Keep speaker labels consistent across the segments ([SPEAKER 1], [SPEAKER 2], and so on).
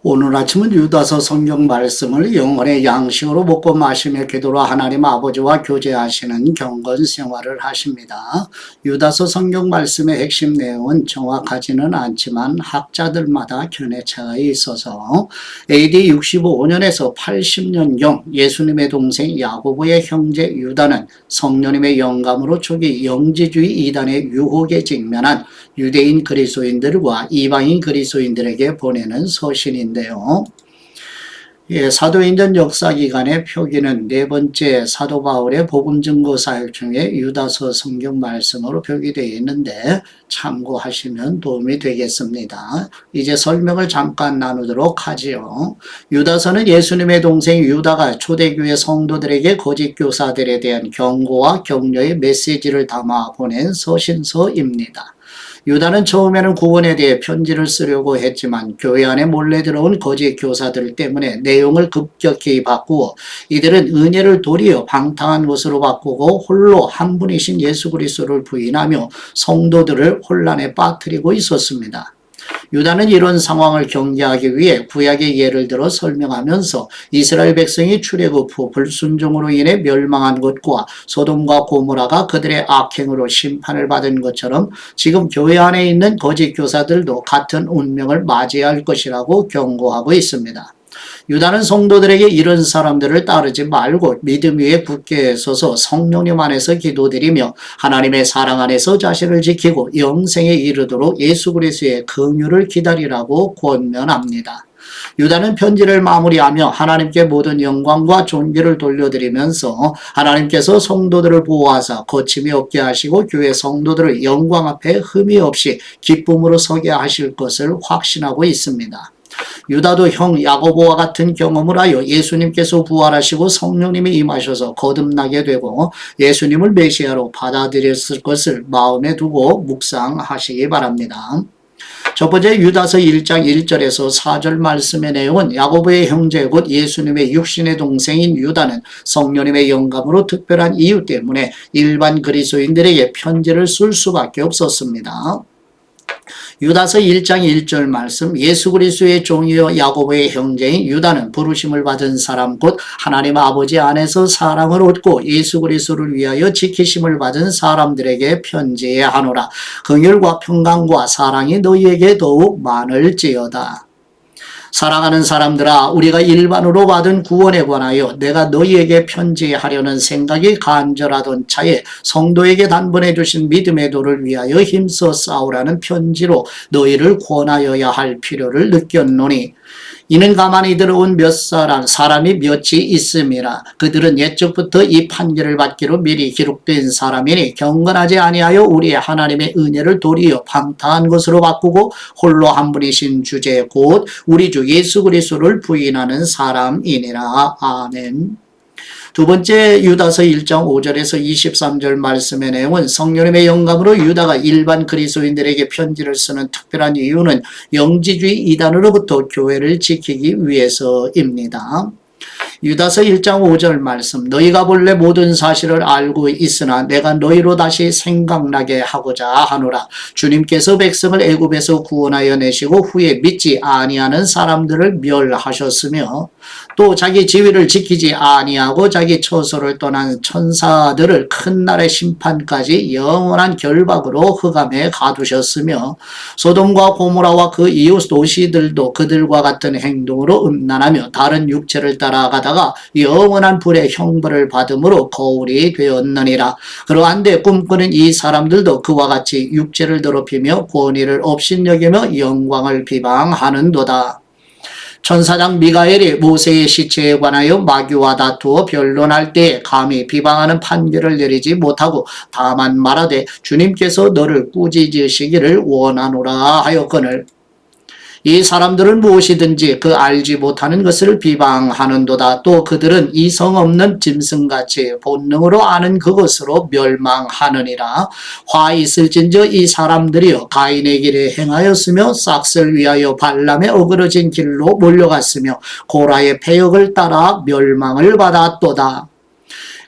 [SPEAKER 1] 오늘 아침은 유다서 성경 말씀을 영혼의 양식으로 먹고 마시며 기도로 하나님 아버지와 교제하시는 경건 생활을 하십니다. 유다서 성경 말씀의 핵심 내용은 정확하지는 않지만 학자들마다 견해차가 있어서 AD 65년에서 80년경 예수님의 동생 야고보의 형제 유다는 성령님의 영감으로 초기 영지주의 이단의 유혹에 직면한 유대인 그리스도인들과 이방인 그리스도인들에게 보내는 서신인데요. 사도행전 역사기간의 표기는 네 번째 사도 바울의 복음 증거 사역 중에 유다서 성경 말씀으로 표기되어 있는데 참고하시면 도움이 되겠습니다. 이제 설명을 잠깐 나누도록 하지요. 유다서는 예수님의 동생 유다가 초대교회 성도들에게 거짓 교사들에 대한 경고와 격려의 메시지를 담아 보낸 서신서입니다. 유다는 처음에는 구원에 대해 편지를 쓰려고 했지만 교회 안에 몰래 들어온 거짓 교사들 때문에 내용을 급격히 바꾸어 이들은 은혜를 도리어 방탕한 것으로 바꾸고 홀로 한 분이신 예수 그리스도를 부인하며 성도들을 혼란에 빠뜨리고 있었습니다. 유다는 이런 상황을 경계하기 위해 구약의 예를 들어 설명하면서 이스라엘 백성이 출애굽 후 불순종으로 인해 멸망한 것과 소돔과 고모라가 그들의 악행으로 심판을 받은 것처럼 지금 교회 안에 있는 거짓 교사들도 같은 운명을 맞이해야 할 것이라고 경고하고 있습니다. 유다는 성도들에게 이런 사람들을 따르지 말고 믿음 위에 굳게 서서 성령님 안에서 기도드리며 하나님의 사랑 안에서 자신을 지키고 영생에 이르도록 예수 그리스도의 긍휼을 기다리라고 권면합니다. 유다는 편지를 마무리하며 하나님께 모든 영광과 존귀를 돌려드리면서 하나님께서 성도들을 보호하사 거침이 없게 하시고 교회 성도들을 영광 앞에 흠이 없이 기쁨으로 서게 하실 것을 확신하고 있습니다. 유다도 형 야고보와 같은 경험을 하여 예수님께서 부활하시고 성령님이 임하셔서 거듭나게 되고 예수님을 메시아로 받아들였을 것을 마음에 두고 묵상하시기 바랍니다. 첫 번째 유다서 1장 1절에서 4절 말씀의 내용은 야고보의 형제 곧 예수님의 육신의 동생인 유다는 성령님의 영감으로 특별한 이유 때문에 일반 그리스도인들에게 편지를 쓸 수밖에 없었습니다. 유다서 1장 1절 말씀 예수 그리스도의 종이요 야고보의 형제인 유다는 부르심을 받은 사람 곧 하나님 아버지 안에서 사랑을 얻고 예수 그리스도를 위하여 지키심을 받은 사람들에게 편지해야 하노라. 긍휼과 평강과 사랑이 너희에게 더욱 많을지어다. 사랑하는 사람들아, 우리가 일반으로 받은 구원에 관하여 내가 너희에게 편지하려는 생각이 간절하던 차에 성도에게 단번해 주신 믿음의 도를 위하여 힘써 싸우라는 편지로 너희를 권하여야 할 필요를 느꼈노니 이는 가만히 들어온 몇 사람이 몇이 있음이라. 그들은 옛적부터 이 판결을 받기로 미리 기록된 사람이니 경건하지 아니하여 우리 하나님의 은혜를 도리어 방탕한 것으로 바꾸고 홀로 한 분이신 주제 곧 우리 주 예수 그리스도를 부인하는 사람이니라. 아멘. 두 번째 유다서 1장 5절에서 23절 말씀의 내용은 성령님의 영감으로 유다가 일반 그리스도인들에게 편지를 쓰는 특별한 이유는 영지주의 이단으로부터 교회를 지키기 위해서입니다. 유다서 1장 5절 말씀 너희가 본래 모든 사실을 알고 있으나 내가 너희로 다시 생각나게 하고자 하노라. 주님께서 백성을 애굽에서 구원하여 내시고 후에 믿지 아니하는 사람들을 멸하셨으며 또 자기 지위를 지키지 아니하고 자기 처소를 떠난 천사들을 큰 날의 심판까지 영원한 결박으로 흑암에 가두셨으며 소돔과 고모라와 그 이웃 도시들도 그들과 같은 행동으로 음란하며 다른 육체를 따라가다가 영원한 불의 형벌을 받음으로 거울이 되었느니라. 그러한데 꿈꾸는 이 사람들도 그와 같이 육체를 더럽히며 권위를 업신여기며 영광을 비방하는도다. 천사장 미가엘이 모세의 시체에 관하여 마귀와 다투어 변론할 때에 감히 비방하는 판결을 내리지 못하고 다만 말하되 주님께서 너를 꾸짖으시기를 원하노라 하였거늘 이 사람들은 무엇이든지 그 알지 못하는 것을 비방하는도다. 또 그들은 이성 없는 짐승같이 본능으로 아는 그것으로 멸망하느니라. 화 있을진저 이 사람들이여 가인의 길에 행하였으며 싹을 위하여 발람의 어그러진 길로 몰려갔으며 고라의 패역을 따라 멸망을 받았도다.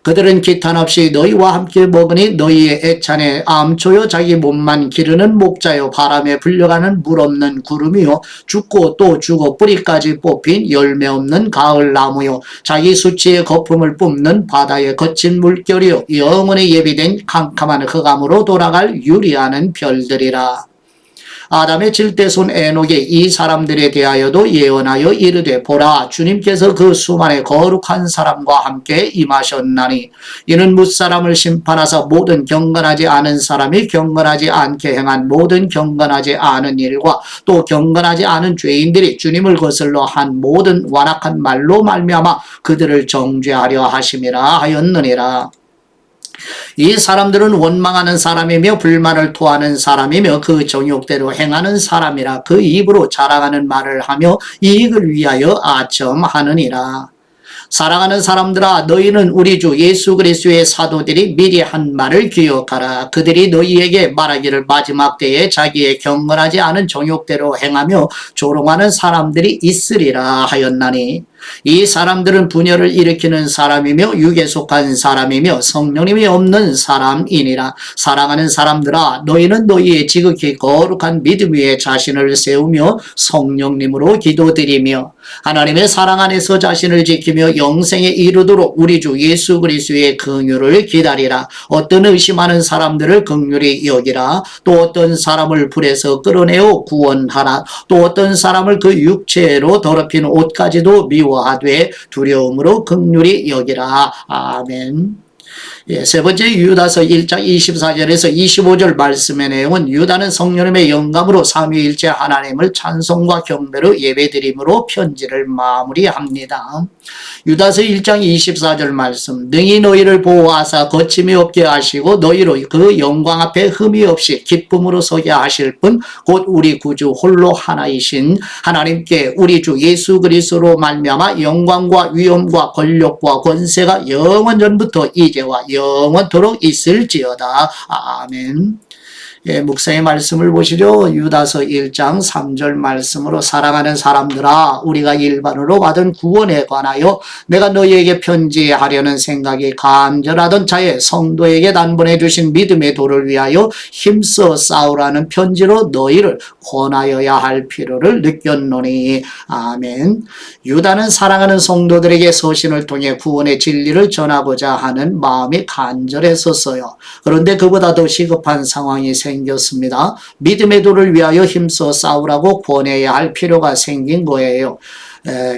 [SPEAKER 1] 그들은 기탄 없이 너희와 함께 먹으니 너희의 애찬에 암초요 자기 몸만 기르는 목자요 바람에 불려가는 물 없는 구름이요 죽고 또 죽어 뿌리까지 뽑힌 열매 없는 가을 나무요 자기 수치의 거품을 뿜는 바다의 거친 물결이요 영원히 예비된 캄캄한 흑암으로 돌아갈 유리하는 별들이라. 아담의 질대손 에녹이 이 사람들에 대하여도 예언하여 이르되 보라 주님께서 그 수만의 거룩한 사람과 함께 임하셨나니 이는 뭇사람을 심판하사 모든 경건하지 않은 사람이 경건하지 않게 행한 모든 경건하지 않은 일과 또 경건하지 않은 죄인들이 주님을 거슬러 한 모든 완악한 말로 말미암아 그들을 정죄하려 하심이라 하였느니라. 이 사람들은 원망하는 사람이며 불만을 토하는 사람이며 그 정욕대로 행하는 사람이라 그 입으로 자랑하는 말을 하며 이익을 위하여 아첨하느니라. 사랑하는 사람들아 너희는 우리 주 예수 그리스도의 사도들이 미리 한 말을 기억하라. 그들이 너희에게 말하기를 마지막 때에 자기의 경건하지 않은 정욕대로 행하며 조롱하는 사람들이 있으리라 하였나니 이 사람들은 분열을 일으키는 사람이며 육에 속한 사람이며 성령님이 없는 사람이니라. 사랑하는 사람들아 너희는 너희의 지극히 거룩한 믿음 위에 자신을 세우며 성령님으로 기도드리며 하나님의 사랑 안에서 자신을 지키며 영생에 이르도록 우리 주 예수 그리스도의 긍휼을 기다리라. 어떤 의심하는 사람들을 긍휼히 여기라. 또 어떤 사람을 불에서 끌어내어 구원하라. 또 어떤 사람을 그 육체로 더럽힌 옷까지도 미워하되 두려움으로 긍휼히 여기라. 아멘. 세 번째 유다서 1장 24절에서 25절 말씀의 내용은 유다는 성령님의 영감으로 삼위일체 하나님을 찬송과 경배로 예배드림으로 편지를 마무리합니다. 유다서 1장 24절 말씀 능히 너희를 보호하사 거침이 없게 하시고 너희로 그 영광 앞에 흠이 없이 기쁨으로 서게 하실 분 곧 우리 구주 홀로 하나이신 하나님께 우리 주 예수 그리스도로 말미암아 영광과 위엄과 권력과 권세가 영원전부터 이제와 영원토록 있을지어다. 아멘. 목사의 말씀을 보시죠. 유다서 1장 3절 말씀으로 사랑하는 사람들아 우리가 일반으로 받은 구원에 관하여 내가 너희에게 편지하려는 생각이 간절하던 차에 성도에게 단번에 주신 믿음의 도를 위하여 힘써 싸우라는 편지로 너희를 권하여야 할 필요를 느꼈노니. 아멘. 유다는 사랑하는 성도들에게 서신을 통해 구원의 진리를 전하고자 하는 마음이 간절했었어요. 그런데 그보다 더 시급한 상황이 생겼습니다. 믿음의 도를 위하여 힘써 싸우라고 권해야 할 필요가 생긴 거예요.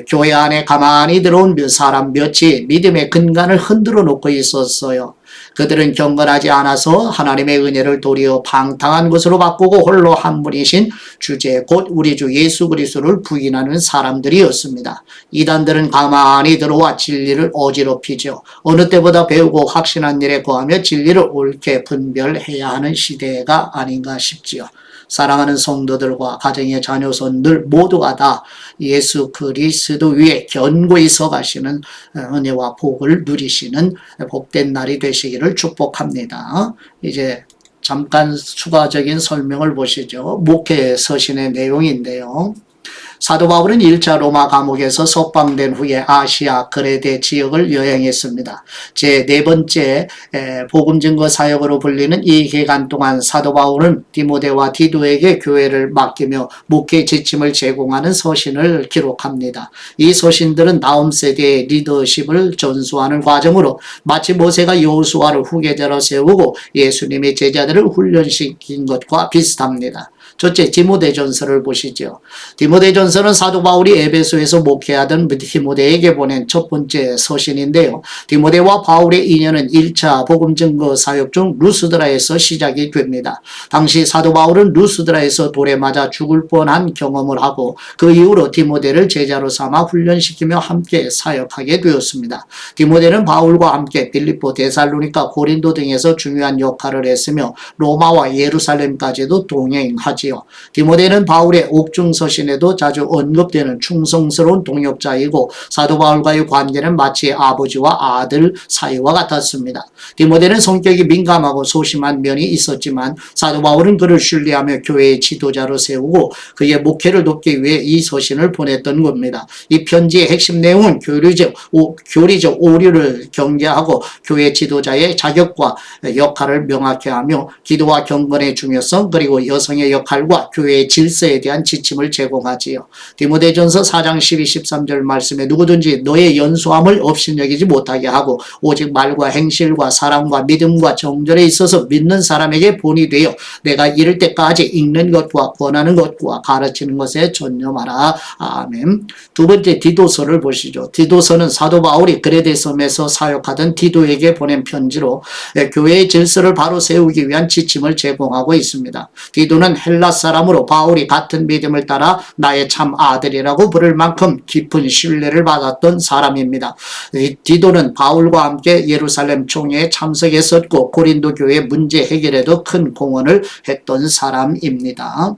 [SPEAKER 1] 교회 안에 가만히 들어온 사람 몇이 믿음의 근간을 흔들어 놓고 있었어요. 그들은 경건하지 않아서 하나님의 은혜를 도리어 방탕한 것으로 바꾸고 홀로 한 분이신 주제 곧 우리 주 예수 그리스도를 부인하는 사람들이었습니다. 이단들은 가만히 들어와 진리를 어지럽히죠. 어느 때보다 배우고 확신한 일에 거하며 진리를 옳게 분별해야 하는 시대가 아닌가 싶지요. 사랑하는 성도들과 가정의 자녀손들 모두가 다 예수 그리스도 위에 견고히 서가시는 은혜와 복을 누리시는 복된 날이 되시기를 축복합니다. 이제 잠깐 추가적인 설명을 보시죠. 목회 서신의 내용인데요. 사도 바울은 1차 로마 감옥에서 석방된 후에 아시아 그레데 지역을 여행했습니다. 제 네 번째 복음 증거 사역으로 불리는 이 기간 동안 사도 바울은 디모데와 디도에게 교회를 맡기며 목회 지침을 제공하는 서신을 기록합니다. 이 서신들은 다음 세대의 리더십을 전수하는 과정으로 마치 모세가 여호수아를 후계자로 세우고 예수님의 제자들을 훈련시킨 것과 비슷합니다. 첫째, 디모데전서를 보시죠. 디모데전서는 사도 바울이 에베소에서 목회하던 디모데에게 보낸 첫 번째 서신인데요. 디모데와 바울의 인연은 1차 복음 증거 사역 중 루스드라에서 시작이 됩니다. 당시 사도 바울은 루스드라에서 돌에 맞아 죽을 뻔한 경험을 하고 그 이후로 디모데를 제자로 삼아 훈련시키며 함께 사역하게 되었습니다. 디모데는 바울과 함께 빌립보, 데살로니가, 고린도 등에서 중요한 역할을 했으며 로마와 예루살렘까지도 동행하지 하지요. 디모데는 바울의 옥중서신에도 자주 언급되는 충성스러운 동역자이고 사도 바울과의 관계는 마치 아버지와 아들 사이와 같았습니다. 디모데는 성격이 민감하고 소심한 면이 있었지만 사도 바울은 그를 신뢰하며 교회의 지도자로 세우고 그의 목회를 돕기 위해 이 서신을 보냈던 겁니다. 이 편지의 핵심 내용은 교리적 오류를 경계하고 교회 지도자의 자격과 역할을 명확히 하며 기도와 경건의 중요성 그리고 여성의 역할과 교회의 질서에 대한 지침을 제공하지요. 디모데전서 4장 12, 13절 말씀에 누구든지 너의 연소함을 업신여기지 못하게 하고 오직 말과 행실과 사랑과 믿음과 정절에 있어서 믿는 사람에게 본이 되어 내가 이를 때까지 읽는 것과 권하는 것과 가르치는 것에 전념하라. 아멘. 두 번째 디도서를 보시죠. 디도서는 사도 바울이 그레데 섬에서 사역하던 디도에게 보낸 편지로 교회의 질서를 바로 세우기 위한 지침을 제공하고 있습니다. 디도는 헬라 사람으로 바울이 같은 믿음을 따라 나의 참 아들이라고 부를 만큼 깊은 신뢰를 받았던 사람입니다. 디도는 바울과 함께 예루살렘 총회에 참석했었고 고린도 교회 문제 해결에도 큰 공헌을 했던 사람입니다.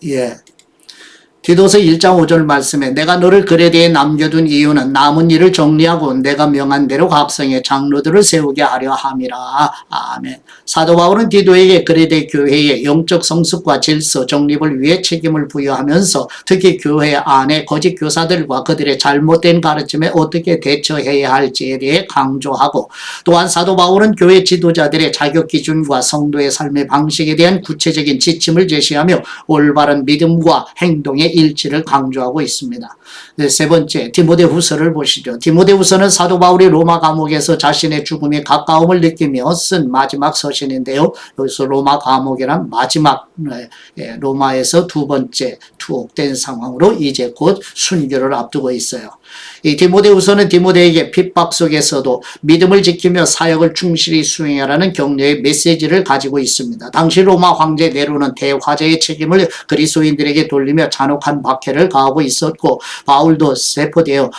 [SPEAKER 1] 예. 디도서 1장 5절 말씀에 내가 너를 그레데에 남겨둔 이유는 남은 일을 정리하고 내가 명한 대로 각성의 장로들을 세우게 하려 함이라. 아멘. 사도 바울은 디도에게 그레데 교회의 영적 성숙과 질서 정립을 위해 책임을 부여하면서 특히 교회 안에 거짓 교사들과 그들의 잘못된 가르침에 어떻게 대처해야 할지에 대해 강조하고 또한 사도 바울은 교회 지도자들의 자격 기준과 성도의 삶의 방식에 대한 구체적인 지침을 제시하며 올바른 믿음과 행동의 일치를 강조하고 있습니다. 세 번째, 디모데후서를 보시죠. 디모데후서는 사도 바울이 로마 감옥에서 자신의 죽음에 가까움을 느끼며 쓴 마지막 서신인데요. 여기서 로마 감옥이란 마지막 로마에서 두 번째 투옥된 상황으로 이제 곧 순교를 앞두고 있어요. 이 디모데후서는 디모데에게 핍박 속에서도 믿음을 지키며 사역을 충실히 수행하라는 격려의 메시지를 가지고 있습니다. 당시 로마 황제 네로는 대화제의 책임을 그리스도인들에게 돌리며 잔혹한 박해를 가하고 있었고 바울도 세포되어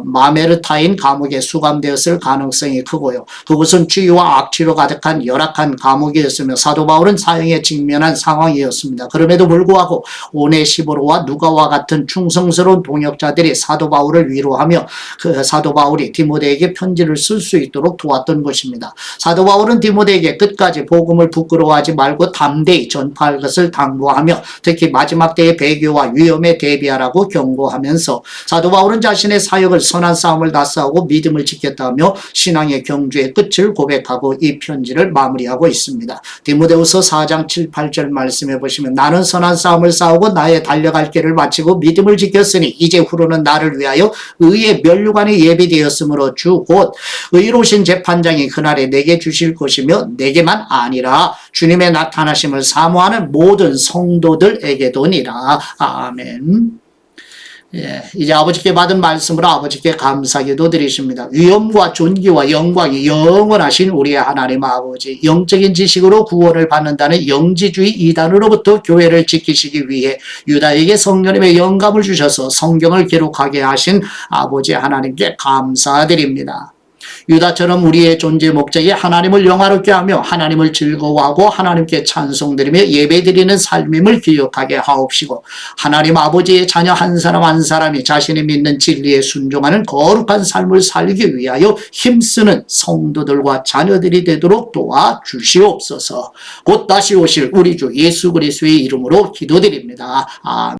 [SPEAKER 1] 마메르타인 감옥에 수감되었을 가능성이 크고요. 그곳은 주의와 악취로 가득한 열악한 감옥이었으며 사도 바울은 사형에 직면한 상황이었습니다. 그럼에도 불구하고 오네시보로와 누가와 같은 충성스러운 동역자들이 사도 바울을 위로하며 그 사도 바울이 디모데에게 편지를 쓸 수 있도록 도왔던 것입니다. 사도 바울은 디모데에게 끝까지 복음을 부끄러워하지 말고 담대히 전파할 것을 당부하며 특히 마지막 때의 배교와 위험에 대비하라고 경고하면서 사도 바울은 자신의 사역을 선한 싸움을 다 싸우고 믿음을 지켰다며 신앙의 경주의 끝을 고백하고 이 편지를 마무리하고 있습니다. 디모데후서 4장 7, 8절 말씀해 보시면 나는 선한 싸움을 싸우고 나의 달려갈 길을 마치고 믿음을 지켰으니 이제 후로는 나를 위하여 의의 면류관이 예비되었으므로 주 곧 의로우신 재판장이 그날에 내게 주실 것이며 내게만 아니라 주님의 나타나심을 사모하는 모든 성도들에게도니라. 아멘. 예, 이제 아버지께 받은 말씀으로 아버지께 감사기도 드리십니다. 위엄과 존귀와 영광이 영원하신 우리의 하나님 아버지, 영적인 지식으로 구원을 받는다는 영지주의 이단으로부터 교회를 지키시기 위해 유다에게 성령님의 영감을 주셔서 성경을 기록하게 하신 아버지 하나님께 감사드립니다. 유다처럼 우리의 존재 목적이 하나님을 영화롭게 하며 하나님을 즐거워하고 하나님께 찬송드리며 예배드리는 삶임을 기억하게 하옵시고 하나님 아버지의 자녀 한 사람 한 사람이 자신이 믿는 진리에 순종하는 거룩한 삶을 살기 위하여 힘쓰는 성도들과 자녀들이 되도록 도와주시옵소서. 곧 다시 오실 우리 주 예수 그리스도의 이름으로 기도드립니다. 아멘.